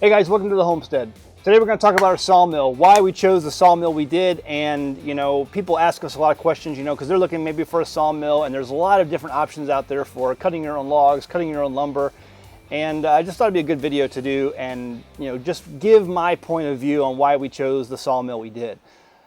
Hey guys, welcome to the Homestead. Today we're going to talk about our sawmill, why we chose the sawmill we did, and people ask us a lot of questions, because they're looking maybe for a sawmill, and there's a lot of different options out there for cutting your own logs, cutting your own lumber, and I just thought it'd be a good video to do and just give my point of view on why we chose the sawmill we did.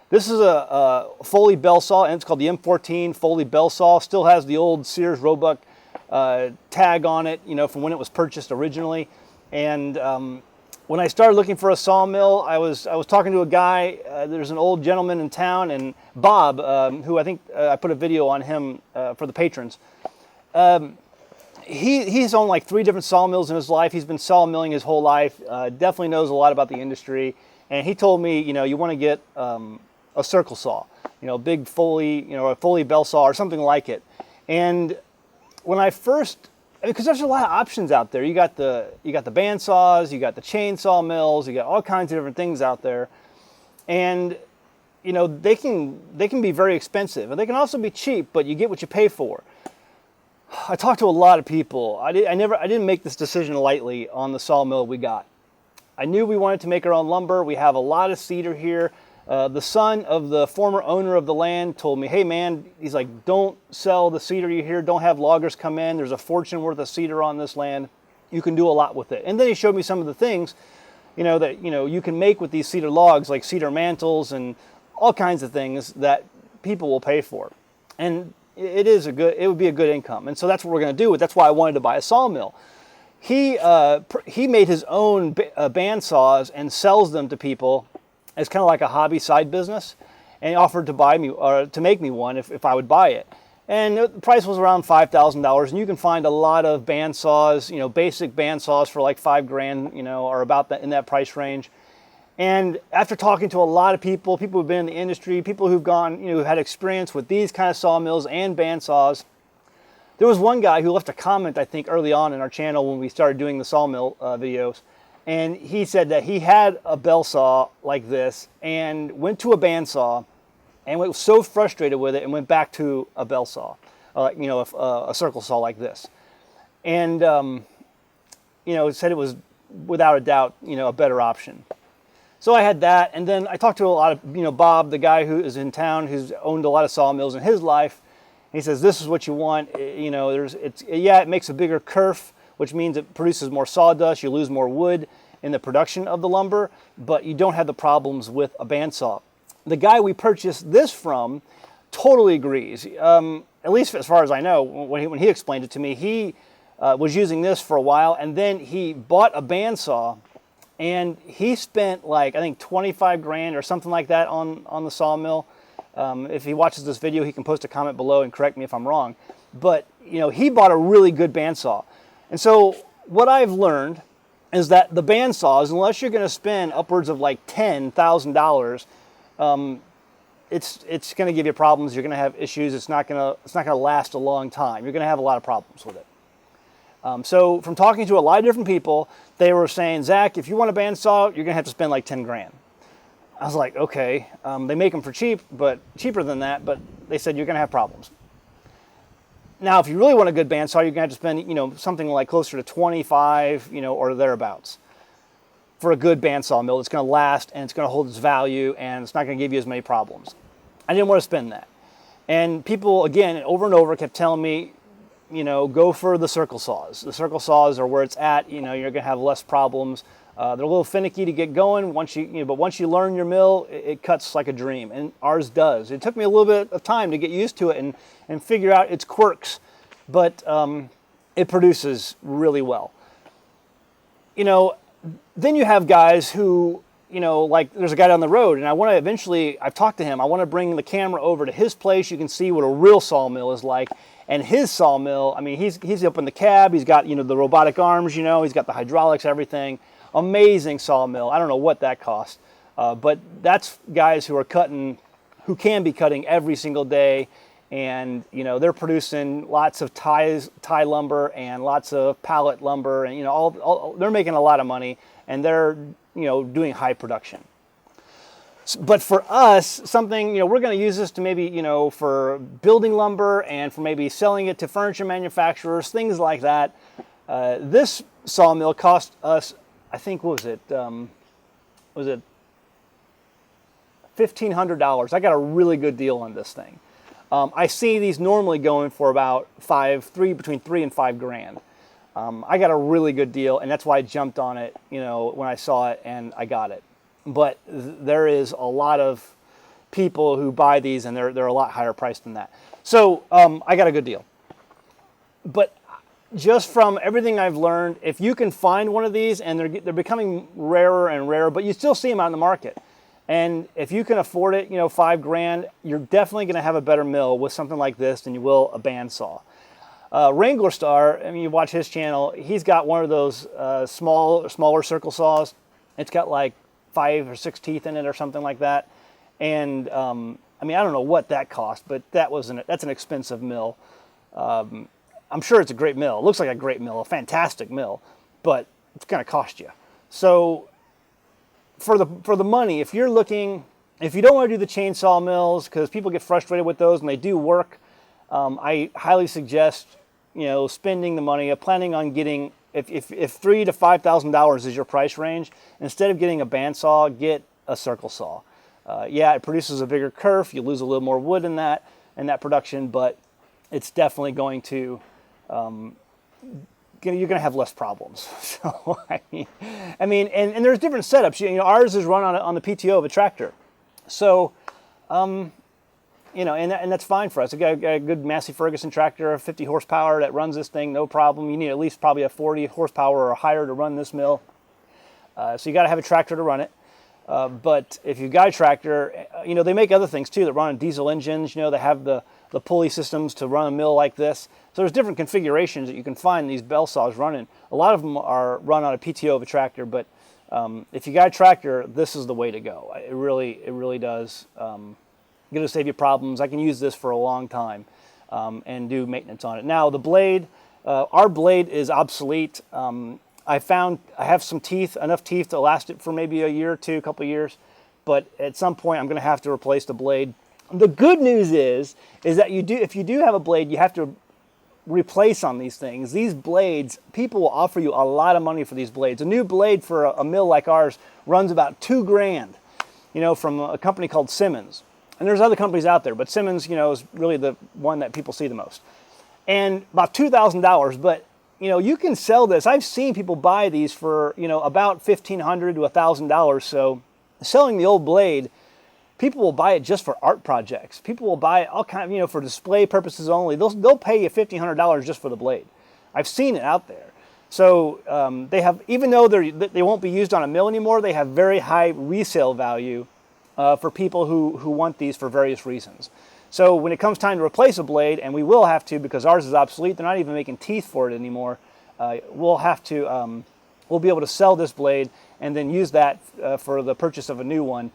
This is a Foley Belsaw, and it's called the M14 Foley Belsaw. Still has the old Sears Roebuck tag on it, from when it was purchased originally. And when I started looking for a sawmill, I was talking to a guy. There's an old gentleman in town, and Bob, who I think I put a video on him for the patrons. He's owned like 3 different sawmills in his life. He's been sawmilling his whole life. Definitely knows a lot about the industry. And he told me, you want to get a circle saw, big Foley, a Foley Belsaw or something like it. And when I first, because there's a lot of options out there. You got the band saws, you got the chainsaw mills, you got all kinds of different things out there, and they can be very expensive, and they can also be cheap, but you get what you pay for. I talked to a lot of people. I didn't make this decision lightly on the sawmill we got. I knew we wanted to make our own lumber. We have a lot of cedar here. The son of the former owner of the land told me, hey man, he's like, don't sell the cedar you hear, don't have loggers come in, there's a fortune worth of cedar on this land, you can do a lot with it. And then he showed me some of the things, that you can make with these cedar logs, like cedar mantles and all kinds of things that people will pay for. And it would be a good income. And so that's what we're going to do. That's why I wanted to buy a sawmill. He made his own band saws and sells them to people. It's kind of like a hobby side business, and he offered to buy me or to make me one if I would buy it. And the price was around $5,000, and you can find a lot of band saws, basic band saws for like $5,000, or about that in that price range. And after talking to a lot of people who've been in the industry, people who've gone, who've had experience with these kind of sawmills and band saws, there was one guy who left a comment, I think, early on in our channel when we started doing the sawmill videos. And he said that he had a bell saw like this and went to a bandsaw and was so frustrated with it and went back to a bell saw, a circle saw like this. And, said it was without a doubt, a better option. So I had that. And then I talked to a lot of, Bob, the guy who is in town, who's owned a lot of sawmills in his life. He says, this is what you want. It makes a bigger kerf, which means it produces more sawdust, you lose more wood in the production of the lumber, but you don't have the problems with a bandsaw. The guy we purchased this from totally agrees, at least as far as I know. When he explained it to me, he was using this for a while, and then he bought a bandsaw, and he spent like, I think $25,000 or something like that on the sawmill. If he watches this video, he can post a comment below and correct me if I'm wrong. But he bought a really good bandsaw. And so what I've learned is that the band saws, unless you're going to spend upwards of like $10,000, it's going to give you problems. You're going to have issues. It's not going to last a long time. You're going to have a lot of problems with it. So from talking to a lot of different people, they were saying, Zach, if you want a band saw, you're going to have to spend like $10,000. I was like, okay. They make them for cheap, but cheaper than that. But they said you're going to have problems. Now, if you really want a good bandsaw, you're going to have to spend, something like closer to 25, or thereabouts for a good bandsaw mill. It's going to last, and it's going to hold its value, and it's not going to give you as many problems. I didn't want to spend that. And people, again, over and over kept telling me, go for the circle saws. The circle saws are where it's at. You're going to have less problems. They're a little finicky to get going but once you learn your mill, it cuts like a dream, and ours does. It took me a little bit of time to get used to it and figure out its quirks, but it produces really well. Then you have guys who, like there's a guy down the road, and I've talked to him, I want to bring the camera over to his place. You can see what a real sawmill is like. And his sawmill, I mean, he's up in the cab, he's got, the robotic arms, he's got the hydraulics, everything. Amazing sawmill. I don't know what that cost, but that's guys who can be cutting every single day, and they're producing lots of tie lumber and lots of pallet lumber, and they're making a lot of money, and they're doing high production. But for us, something, we're going to use this to maybe, for building lumber and for maybe selling it to furniture manufacturers, things like that. This sawmill cost us I think, what was it $1,500. I got a really good deal on this thing. I see these normally going for about between 3 and 5 grand. I got a really good deal, and that's why I jumped on it, you know, when I saw it, and I got it. But there is a lot of people who buy these, and they're a lot higher priced than that. So I got a good deal. But just from everything I've learned, if you can find one of these, and they're becoming rarer and rarer, but you still see them out in the market. And if you can afford it, you know, 5 grand, you're definitely going to have a better mill with something like this than you will a bandsaw. Wrangler Star, I mean, you watch his channel, he's got one of those smaller circle saws. It's got like 5 or 6 teeth in it or something like that. And I mean, I don't know what that cost, but that's an expensive mill. I'm sure it's a great mill. It looks like a great mill, a fantastic mill, but it's going to cost you. So for the money, if you don't want to do the chainsaw mills, because people get frustrated with those and they do work, I highly suggest, you know, spending the money, planning on getting, if $3,000 to $5,000 is your price range, instead of getting a bandsaw, get a circle saw. Yeah, it produces a bigger kerf. You lose a little more wood in that production, but it's definitely going to, you're going to have less problems. So I mean, and there's different setups. You know, ours is run on the PTO of a tractor, so you know, and that's fine for us. We got a good Massey Ferguson tractor, 50 horsepower that runs this thing, no problem. You need at least probably a 40 horsepower or higher to run this mill. So you got to have a tractor to run it. But if you've got a tractor, you know, they make other things too that run on diesel engines. You know, they have the pulley systems to run a mill like this. So there's different configurations that you can find these bell saws running. A lot of them are run on a PTO of a tractor, but if you got a tractor, this is the way to go. It really does. Going to save you problems. I can use this for a long time and do maintenance on it. Now the blade, our blade is obsolete. I have some teeth, enough teeth to last it for maybe a year or two, a couple of years, but at some point I'm going to have to replace the blade. The good news is that if you do have a blade, you have to replace on these things. These blades, people will offer you a lot of money for these blades. A new blade for a mill like ours runs about 2 grand, you know, from a company called Simmons. And there's other companies out there, but Simmons, you know, is really the one that people see the most. And about $2,000, but, you know, you can sell this. I've seen people buy these for, you know, about $1,500 to $1,000. So selling the old blade, people will buy it just for art projects. People will buy it all kind of, you know, for display purposes only. They'll pay you $1,500 just for the blade. I've seen it out there. So they have, even though they won't be used on a mill anymore, they have very high resale value for people who want these for various reasons. So when it comes time to replace a blade, and we will have to because ours is obsolete, they're not even making teeth for it anymore, we'll be able to sell this blade and then use that for the purchase of a new one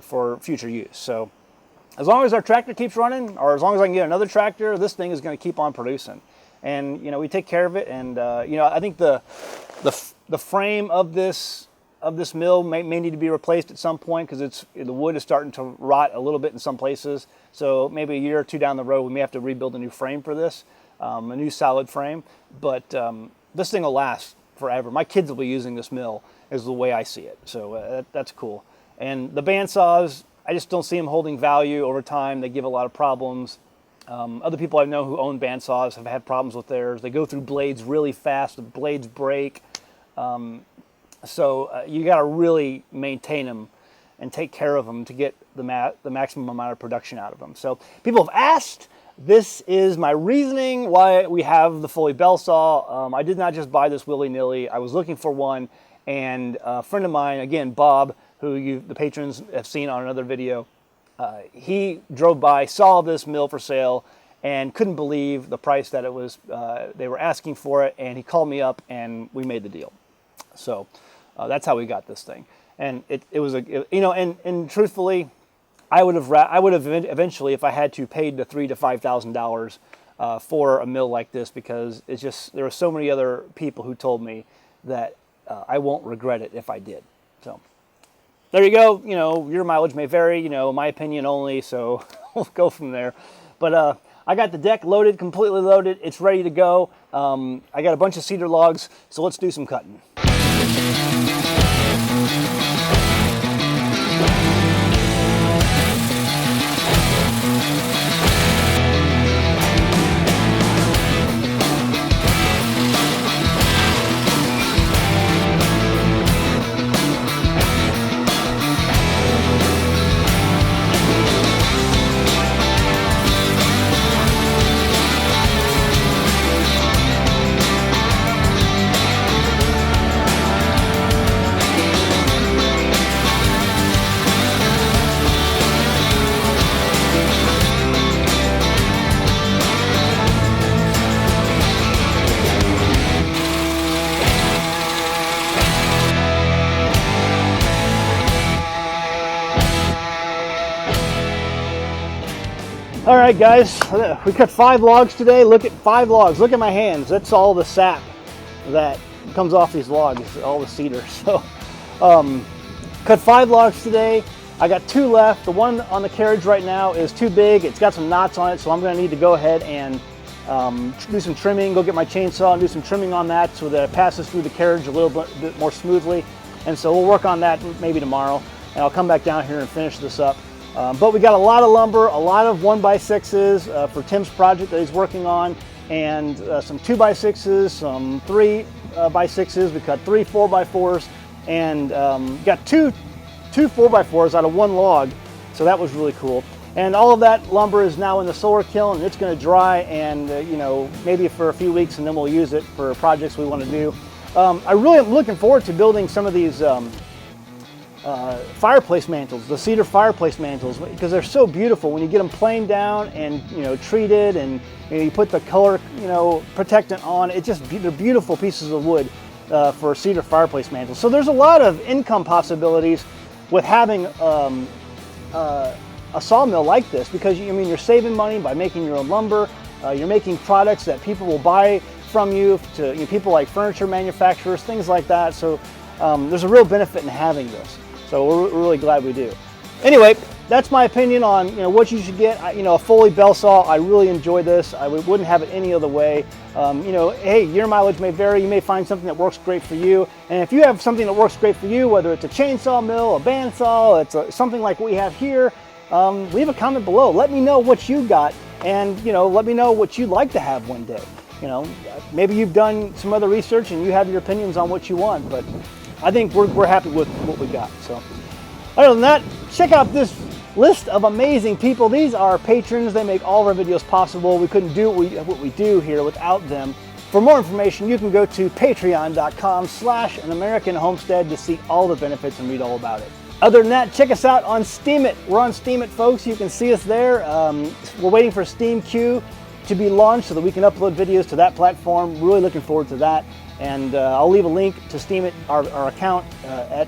for future use. So as long as our tractor keeps running, or as long as I can get another tractor, this thing is going to keep on producing. And, you know, we take care of it. And, you know, I think the frame of this mill may need to be replaced at some point because the wood is starting to rot a little bit in some places. So maybe a year or two down the road, we may have to rebuild a new frame for this, a new solid frame. But this thing will last forever. My kids will be using this mill is the way I see it. So that's cool. And the bandsaws, I just don't see them holding value over time. They give a lot of problems. Other people I know who own bandsaws have had problems with theirs. They go through blades really fast. The blades break. So you got to really maintain them and take care of them to get the maximum amount of production out of them. So people have asked. This is my reasoning why we have the Foley Belsaw. I did not just buy this willy-nilly. I was looking for one, and a friend of mine, again, Bob, who the patrons have seen on another video, he drove by, saw this mill for sale, and couldn't believe the price that it was. They were asking for it, and he called me up, and we made the deal. So that's how we got this thing. And it was you know, and truthfully, I would have eventually, if I had to, paid the $3,000 to $5,000 for a mill like this, because it's just, there were so many other people who told me that I won't regret it if I did. So there you go. You know, your mileage may vary, you know, my opinion only, so we'll go from there. But I got the deck loaded, completely loaded. It's ready to go. I got a bunch of cedar logs, so let's do some cutting. All right, guys, we cut 5 logs today. Look at 5 logs. Look at my hands. That's all the sap that comes off these logs, all the cedar. So, cut 5 logs today. I got 2 left. The one on the carriage right now is too big. It's got some knots on it, so I'm going to need to go ahead and do some trimming. Go get my chainsaw and do some trimming on that so that it passes through the carriage a little bit more smoothly. And so we'll work on that maybe tomorrow, and I'll come back down here and finish this up. But we got a lot of lumber, a lot of 1x6s for Tim's project that he's working on, and some 2x6s, some 3x6s. We cut 3 4x4s, and got two 4x4s out of 1 log. So that was really cool. And all of that lumber is now in the solar kiln, and it's going to dry, and you know, maybe for a few weeks, and then we'll use it for projects we want to do. I really am looking forward to building some of these fireplace mantles, the cedar fireplace mantles, because they're so beautiful when you get them planed down and, you know, treated, and you put the color, you know, protectant on. It just, they're beautiful pieces of wood for cedar fireplace mantles. So there's a lot of income possibilities with having a sawmill like this, because I mean, you're saving money by making your own lumber. You're making products that people will buy from you, to, you know, people like furniture manufacturers, things like that. So there's a real benefit in having this. So we're really glad we do. Anyway, that's my opinion on, you know, what you should get. You know, a Foley Belsaw. I really enjoy this. I wouldn't have it any other way. You know, hey, your mileage may vary. You may find something that works great for you. And if you have something that works great for you, whether it's a chainsaw mill, a bandsaw, it's something like what we have here, leave a comment below. Let me know what you got, and you know, let me know what you'd like to have one day. You know, maybe you've done some other research and you have your opinions on what you want, but I think we're happy with what we got. So other than that, check out this list of amazing people. These are patrons. They make all of our videos possible. We couldn't do what we do here without them. For more information, you can go to patreon.com/AnAmericanHomestead to see all the benefits and read all about it. Other than that, check us out on STEEMIT. We're on STEEMIT, folks. You can see us there. We're waiting for SteamQ to be launched so that we can upload videos to that platform. Really looking forward to that. And I'll leave a link to STEEMIT, our account,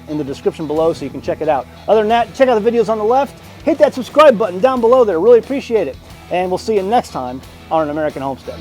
in the description below, so you can check it out. Other than that, check out the videos on the left. Hit that subscribe button down below there. Really appreciate it. And we'll see you next time on An American Homestead.